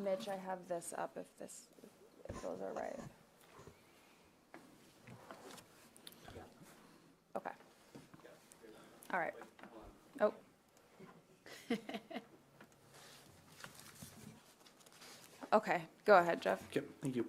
Mitch, I have this up if those are right. Okay. All right. Oh. Okay, go ahead, Jeff. Okay, thank you.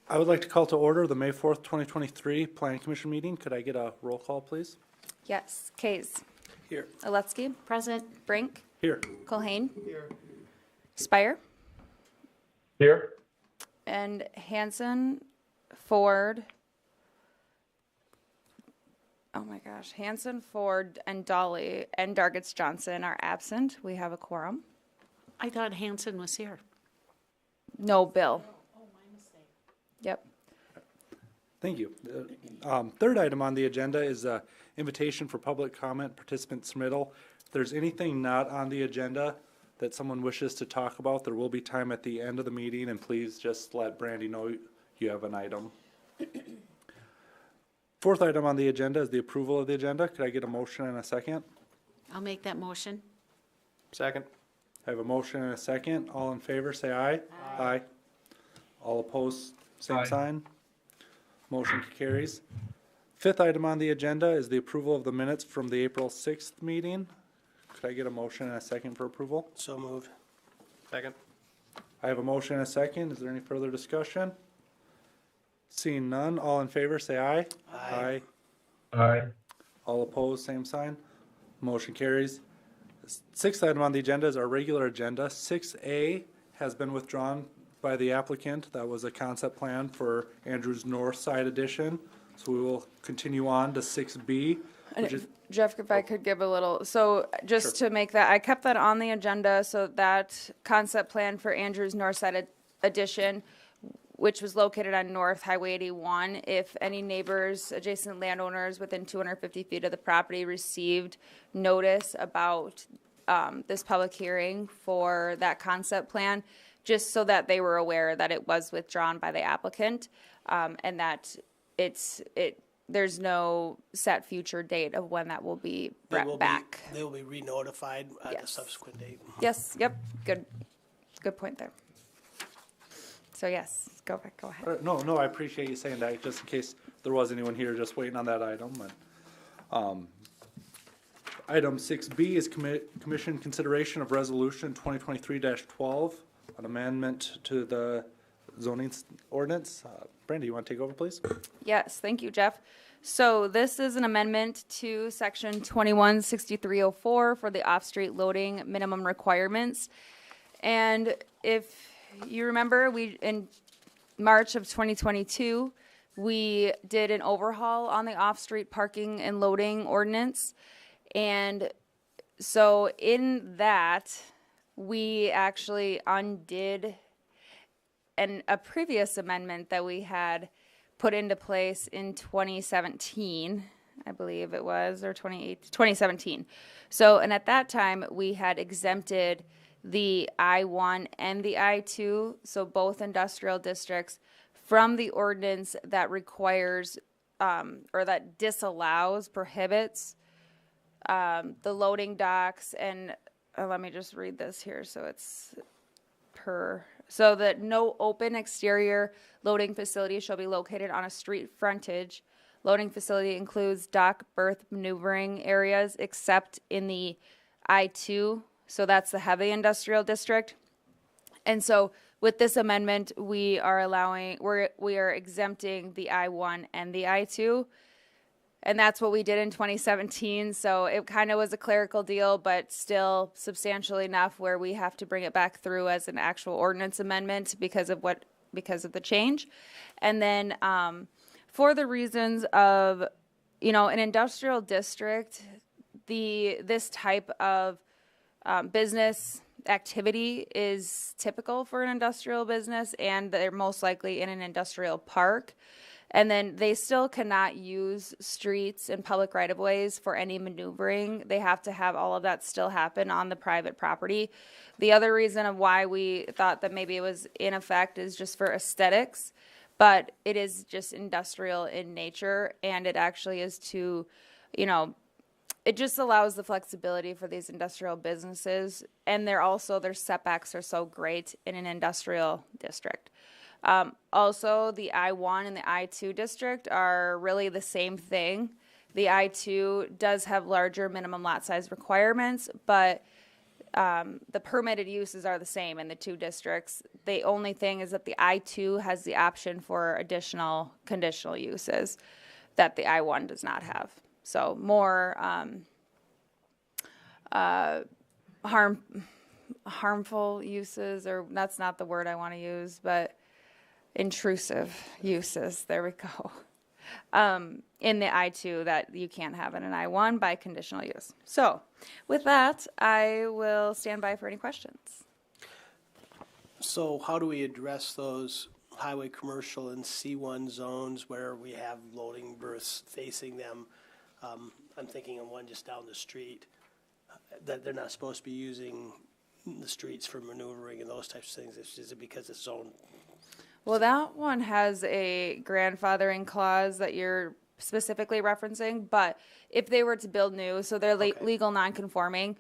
I would like to call to order the May 4th, 2023 Planning Commission meeting. Could I get a roll call, please? Yes, Kays. Here. Aletsky. Present. Brink. Here. Colhane. Here. Spire. Here. And Hanson, Ford. Oh my gosh, Hanson, Ford, and Dolly and Dargits Johnson are absent. We have a quorum. I thought Hanson was here. No, Bill. Oh, my mistake. Yep. Thank you. Third item on the agenda is invitation for public comment, participant submittal. If there's anything not on the agenda that someone wishes to talk about, there will be time at the end of the meeting, and please just let Brandy know you have an item. Fourth item on the agenda is the approval of the agenda. Could I get a motion and a second? I'll make that motion. Second. I have a motion and a second. All in favor, say aye. Aye. All opposed, same Aye. sign. Motion carries. Fifth item on the agenda is the approval of the minutes from the April 6th meeting. Could I get a motion and a second for approval? So moved. Second. I have a motion and a second. Is there any further discussion? Seeing none, all in favor, say aye. Aye. Aye. All opposed, same sign. Motion carries. Sixth item on the agenda is our regular agenda. 6A has been withdrawn by the applicant. That was a concept plan for Andrews North Side Edition. So we will continue on to 6B, which is, Jeff, if I could give a little, so just to make that, I kept that on the agenda, so that concept plan for Andrews Northside Edition, which was located on North Highway 81, if any neighbors, adjacent landowners within 250 feet of the property received notice about this public hearing for that concept plan, just so that they were aware that it was withdrawn by the applicant, and that there's no set future date of when that will be brought back. They will be re-notified at a Yes. subsequent date. Yes, yep, good point there. So yes, go ahead. no, I appreciate you saying that, just in case there was anyone here just waiting on that item. And, item 6B is commission consideration of resolution 2023-12, an amendment to the zoning ordinance. Brandy, you want to take over, please? Yes, thank you, Jeff. So this is an amendment to section 216304 for the off-street loading minimum requirements. And if you remember, in March of 2022, we did an overhaul on the off-street parking and loading ordinance. And so in that, we actually undid a previous amendment that we had put into place in 2017, I believe it was, or 2017. So, and at that time, we had exempted the I-1 and the I-2, so both industrial districts, from the ordinance that requires, or that disallows, prohibits, the loading docks, and let me just read this here, so it's so that no open exterior loading facility shall be located on a street frontage. Loading facility includes dock, berth, maneuvering areas, except in the I-2, so that's the heavy industrial district. And so with this amendment, we are exempting the I-1 and the I-2. And that's what we did in 2017. So it kind of was a clerical deal, but still substantial enough where we have to bring it back through as an actual ordinance amendment because of the change. And then for the reasons of, an industrial district, this type of business activity is typical for an industrial business, and they're most likely in an industrial park. And then they still cannot use streets and public right-of-ways for any maneuvering. They have to have all of that still happen on the private property. The other reason of why we thought that maybe it was in effect is just for aesthetics, but it is just industrial in nature, and it actually is to, it just allows the flexibility for these industrial businesses, and their setbacks are so great in an industrial district. Also, the I-1 and the I-2 district are really the same thing. The I-2 does have larger minimum lot size requirements, but the permitted uses are the same in the two districts. The only thing is that the I-2 has the option for additional conditional uses that the I-1 does not have. So more harmful uses, or that's not the word I want to use, but intrusive uses, there we go, in the I-2 that you can't have in an I-1 by conditional use. So with that, I will stand by for any questions. So how do we address those highway, commercial, and C1 zones where we have loading berths facing them? I'm thinking of one just down the street, that they're not supposed to be using the streets for maneuvering and those types of things. Is it because it's zoned? Well, that one has a grandfathering clause that you're specifically referencing, but if they were to build new, so they're legal non-conforming,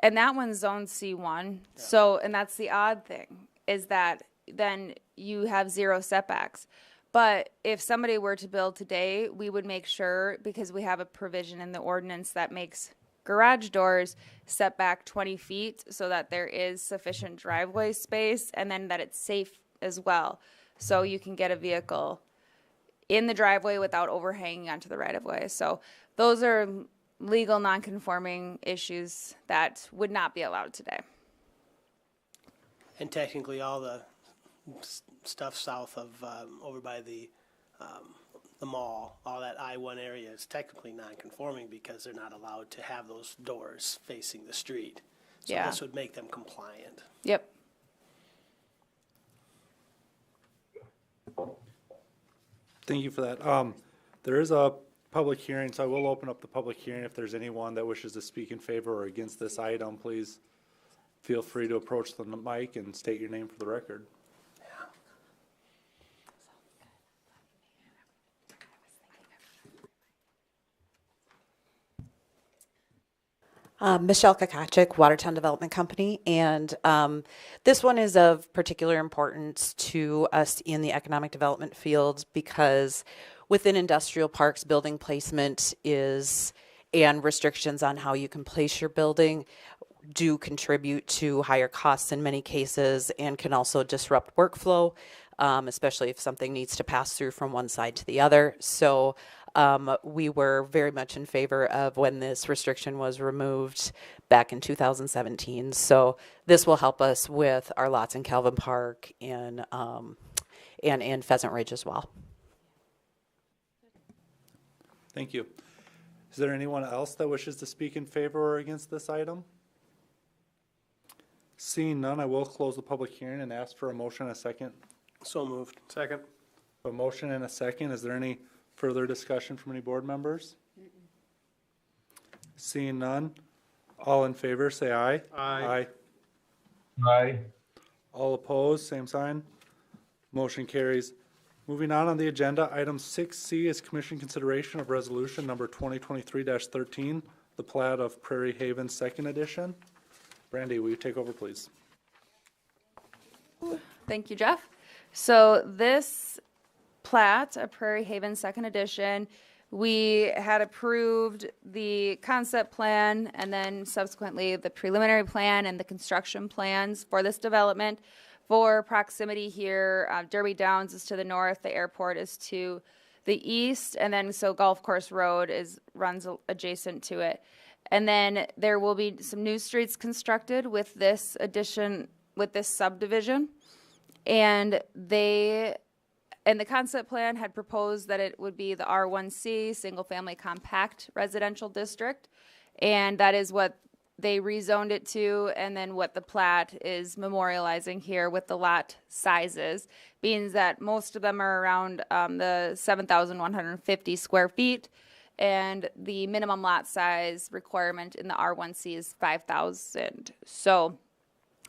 and that one's zone C1. Yeah. So, and that's the odd thing, is that then you have zero setbacks. But if somebody were to build today, we would make sure, because we have a provision in the ordinance that makes garage doors set back 20 feet so that there is sufficient driveway space, and then that it's safe as well. So you can get a vehicle in the driveway without overhanging onto the right-of-way. So those are legal non-conforming issues that would not be allowed today. And technically all the stuff south of, over by the mall, all that I-1 area is technically non-conforming because they're not allowed to have those doors facing the street. So Yeah. This would make them compliant. Yep. Thank you for that. There is a public hearing, so I will open up the public hearing. If there's anyone that wishes to speak in favor or against this item, please feel free to approach the mic and state your name for the record. Michelle Kakachik, Watertown Development Company, and this one is of particular importance to us in the economic development field because within industrial parks, building placement is, and restrictions on how you can place your building do contribute to higher costs in many cases and can also disrupt workflow, especially if something needs to pass through from one side to the other. So we were very much in favor of when this restriction was removed back in 2017. So this will help us with our lots in Calvin Park and Pheasant Ridge as well. Thank you. Is there anyone else that wishes to speak in favor or against this item? Seeing none, I will close the public hearing and ask for a motion and a second. So moved. Second. A motion and a second. Is there any further discussion from any board members? Seeing none, all in favor say aye. Aye. Aye. All opposed, same sign. Motion carries. Moving on the agenda, item 6C is commission consideration of resolution number 2023-13, the plat of Prairie Haven Second Edition. Brandy, will you take over, please? Thank you, Jeff. So this plat of Prairie Haven Second Edition, we had approved the concept plan and then subsequently the preliminary plan and the construction plans for this development. For proximity here, Derby Downs is to the north, the airport is to the east, and then so Golf Course Road runs adjacent to it. And then there will be some new streets constructed with this addition, with this subdivision. And the concept plan had proposed that it would be the R1C, single family compact residential district. And that is what they rezoned it to, and then what the plat is memorializing here with the lot sizes, being that most of them are around the 7,150 square feet, and the minimum lot size requirement in the R1C is 5,000. So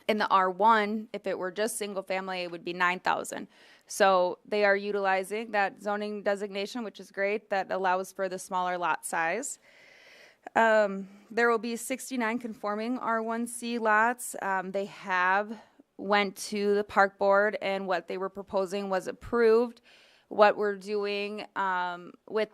in the R1, if it were just single family, it would be 9,000. So they are utilizing that zoning designation, which is great, that allows for the smaller lot size. There will be 69 conforming R1C lots. They have went to the park board, and what they were proposing was approved. What we're doing with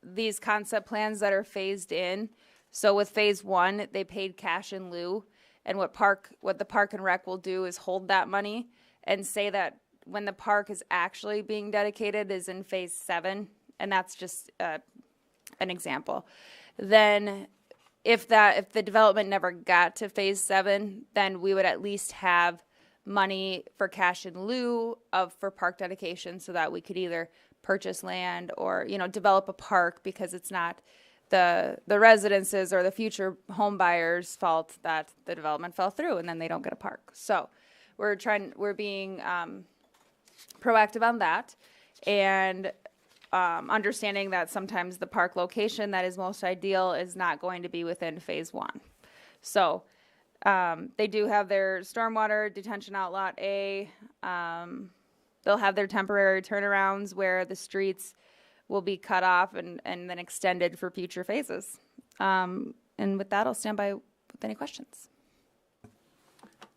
these concept plans that are phased in. So with phase 1, they paid cash in lieu, and what the park and rec will do is hold that money and say that when the park is actually being dedicated is in phase 7, and that's just an example. Then if the development never got to phase 7, then we would at least have money for cash in lieu for park dedication, so that we could either purchase land or, develop a park, because it's not the residences or the future home buyers' fault that the development fell through and then they don't get a park. So we're being proactive on that, and understanding that sometimes the park location that is most ideal is not going to be within phase 1. So they do have their stormwater detention outlet A. They'll have their temporary turnarounds where the streets will be cut off and then extended for future phases. And with that, I'll stand by with any questions.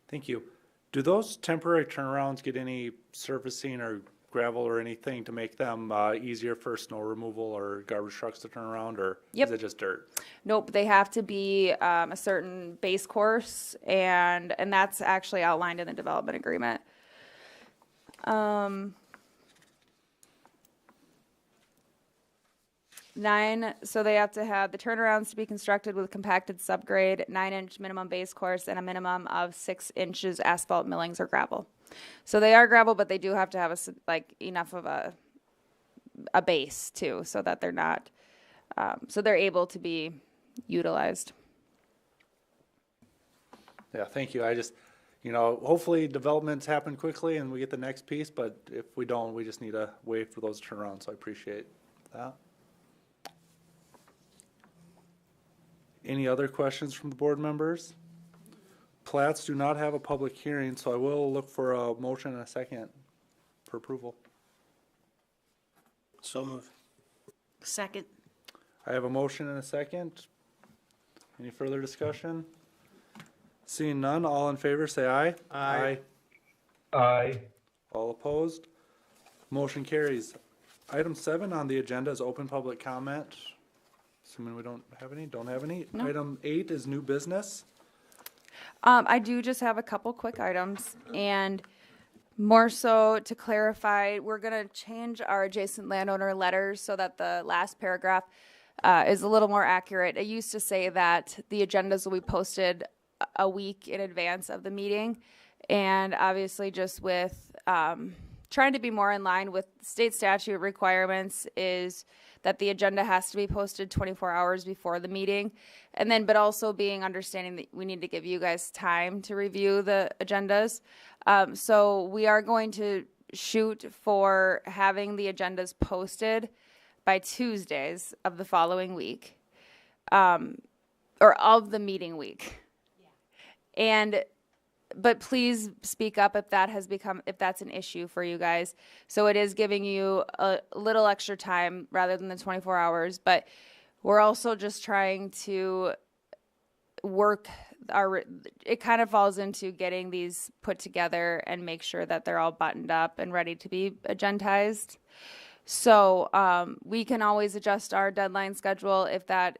Thank you. Do those temporary turnarounds get any surfacing or gravel or anything to make them easier for snow removal or garbage trucks to turn around, or Yep. is it just dirt? Nope, they have to be a certain base course, and that's actually outlined in the development agreement. 9, so they have to have the turnarounds to be constructed with compacted subgrade, 9-inch minimum base course, and a minimum of 6 inches asphalt millings or gravel. So they are gravel, but they do have to have enough of a base too, so that they're not, so they're able to be utilized. Yeah, thank you. I just, hopefully developments happen quickly and we get the next piece, but if we don't, we just need to wait for those turnarounds, so I appreciate that. Any other questions from the board members? Plats do not have a public hearing, so I will look for a motion and a second for approval. So move. Second. I have a motion and a second. Any further discussion? Seeing none, all in favor say aye. Aye. Aye. All opposed? Motion carries. Item 7 on the agenda is open public comment. Assuming we don't have any. No. Item 8 is new business. I do just have a couple quick items, and more so to clarify, we're going to change our adjacent landowner letters so that the last paragraph is a little more accurate. It used to say that the agendas will be posted a week in advance of the meeting, and obviously just with trying to be more in line with state statute requirements is that the agenda has to be posted 24 hours before the meeting, and then but also being understanding that we need to give you guys time to review the agendas. So we are going to shoot for having the agendas posted by Tuesdays of the following week, or of the meeting week. But please speak up if that's an issue for you guys. So it is giving you a little extra time rather than the 24 hours, but we're also just trying to work it kind of falls into getting these put together and make sure that they're all buttoned up and ready to be agendized. So we can always adjust our deadline schedule if that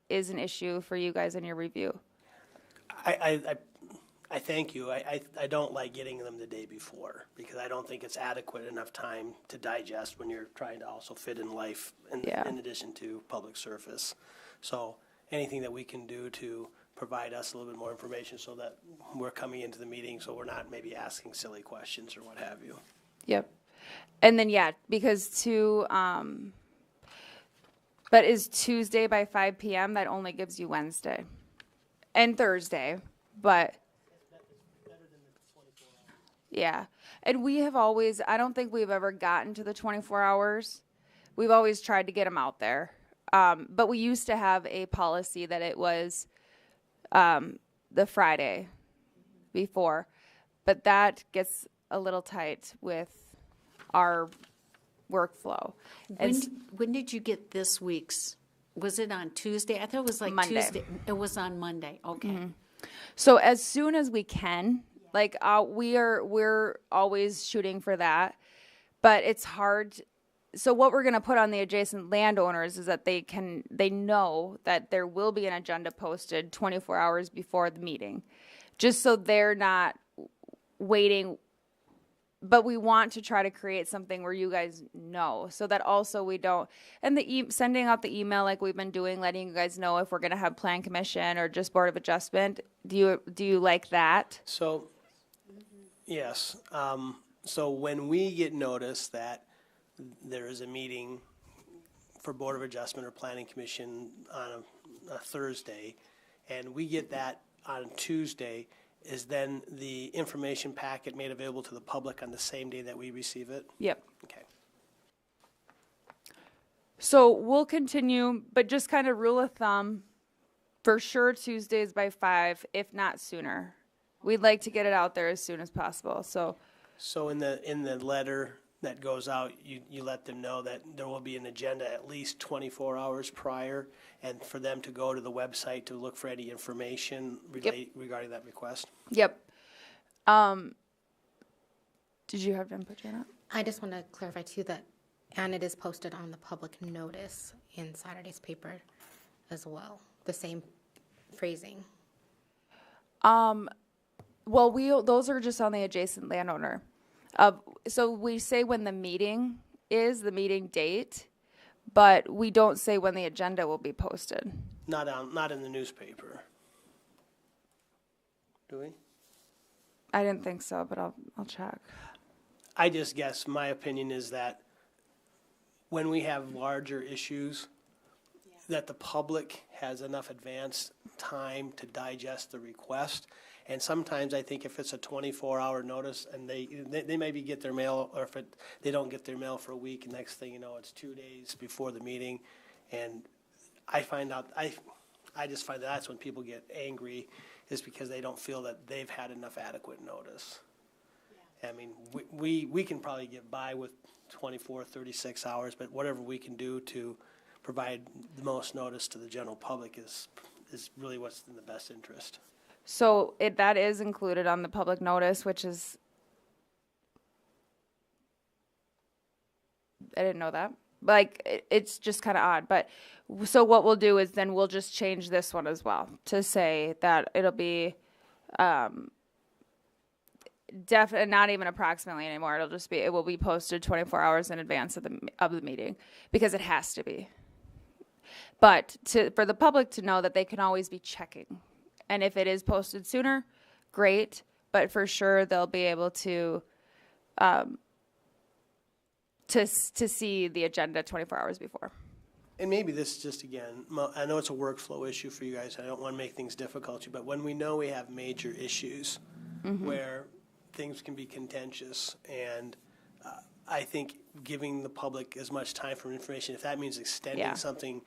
is an issue for you guys in your review. I thank you. I don't like getting them the day before, because I don't think it's adequate enough time to digest when you're trying to also fit in life in addition to public service. So anything that we can do to provide us a little bit more information so that we're coming into the meeting so we're not maybe asking silly questions or what have you. Yep. And then, because but is Tuesday by 5 p.m., that only gives you Wednesday and Thursday, but yeah. And we have always, I don't think we've ever gotten to the 24 hours. We've always tried to get them out there. But we used to have a policy that it was the Friday before. But that gets a little tight with our workflow. When did you get this week's Was it on Tuesday? I thought it was like Monday. Tuesday. It was on Monday, okay. So as soon as we can, like we're always shooting for that, but it's hard. So what we're going to put on the adjacent landowners is that they know that there will be an agenda posted 24 hours before the meeting, just so they're not waiting. But we want to try to create something where you guys know, so that also we don't, and sending out the email like we've been doing, letting you guys know if we're going to have plan commission or just board of adjustment. Do you like that? So, yes, so when we get notice that there is a meeting for Board of Adjustment or Planning Commission on a Thursday, and we get that on Tuesday, is then the information packet made available to the public on the same day that we receive it? Yep. Okay. So we'll continue, but just kind of rule of thumb, for sure Tuesdays by 5, if not sooner. We'd like to get it out there as soon as possible. So in the letter that goes out, you let them know that there will be an agenda at least 24 hours prior, and for them to go to the website to look for any information regarding that request? Yep. Did you have input, Janet? I just want to clarify too that, and it is posted on the public notice in Saturday's paper as well, the same phrasing. Well, those are just on the adjacent landowner. So we say when the meeting is, the meeting date, but we don't say when the agenda will be posted. Not in the newspaper. Do we? I didn't think so, but I'll check. I just guess my opinion is that when we have larger issues, that the public has enough advance time to digest the request. And sometimes I think if it's a 24-hour notice and they maybe get their mail, or if they don't get their mail for a week, and next thing you know, it's 2 days before the meeting. And I just find that's when people get angry, is because they don't feel that they've had enough adequate notice. I mean, we can probably get by with 24, 36 hours, but whatever we can do to provide the most notice to the general public is really what's in the best interest. So that is included on the public notice, which is, I didn't know that. Like, it's just kind of odd. But so what we'll do is then we'll just change this one as well to say that it'll be definitely not even approximately anymore. It will be posted 24 hours in advance of the meeting, because it has to be. But for the public to know that they can always be checking. And if it is posted sooner, great. But for sure, they'll be able to see the agenda 24 hours before. And maybe this just, again, I know it's a workflow issue for you guys. I don't want to make things difficult, but when we know we have major issues where things can be contentious, and I think giving the public as much time for information, if that means extending something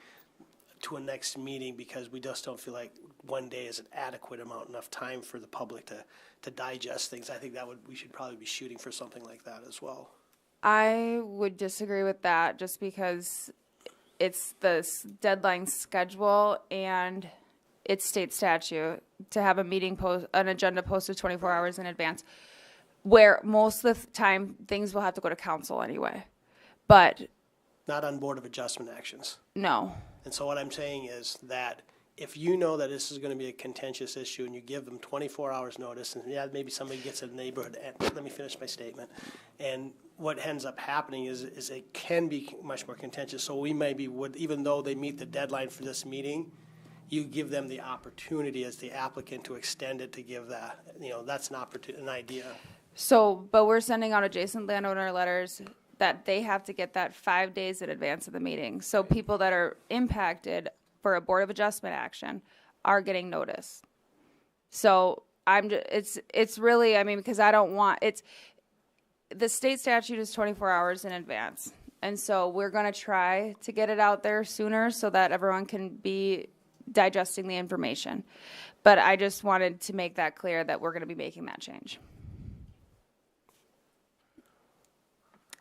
to a next meeting because we just don't feel like 1 day is an adequate enough time for the public to digest things, I think we should probably be shooting for something like that as well. I would disagree with that, just because it's the deadline schedule and it's state statute to have an agenda posted 24 hours in advance, where most of the time things will have to go to council anyway. But Not on Board of Adjustment actions. no. And so what I'm saying is that if you know that this is going to be a contentious issue and you give them 24 hours notice, and maybe somebody gets in the neighborhood, and let me finish my statement, and what ends up happening is it can be much more contentious. So we maybe would, even though they meet the deadline for this meeting, you give them the opportunity as the applicant to extend it, to give that, that's an idea. So, but we're sending out adjacent landowner letters that they have to get that 5 days in advance of the meeting. So people that are impacted for a Board of Adjustment action are getting notice. So it's really, because I don't want, the state statute is 24 hours in advance. And so we're going to try to get it out there sooner so that everyone can be digesting the information. But I just wanted to make that clear that we're going to be making that change.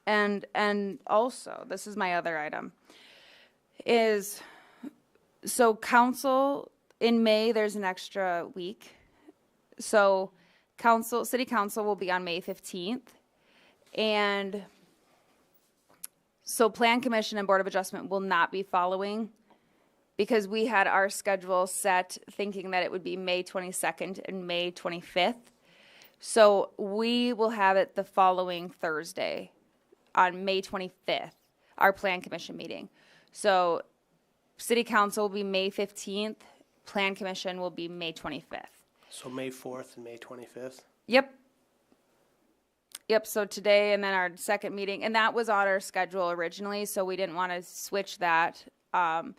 And also, this is my other item, is So council, in May, there's an extra week. So city council will be on May 15th. And so plan commission and board of adjustment will not be following because we had our schedule set thinking that it would be May 22nd and May 25th. So we will have it the following Thursday on May 25th, our plan commission meeting. So city council will be May 15th, plan commission will be May 25th. So May 4th and May 25th? Yep. Yep, so today and then our second meeting, and that was on our schedule originally, so we didn't want to switch that on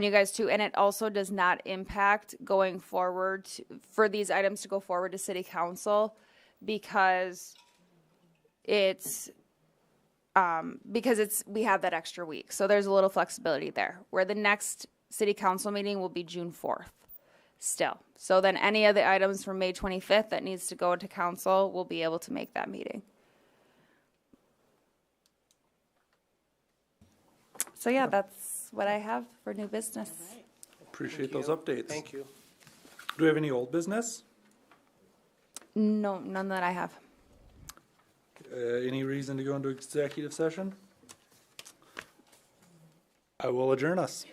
you guys too. And it also does not impact going forward for these items to go forward to city council because we have that extra week. So there's a little flexibility there where the next city council meeting will be June 4th still. So then any of the items from May 25th that needs to go to council will be able to make that meeting. So yeah, that's what I have for new business. Appreciate Thank those you. updates. Thank you. Do we have any old business? No, none that I have. Any reason to go into executive session? I will adjourn us.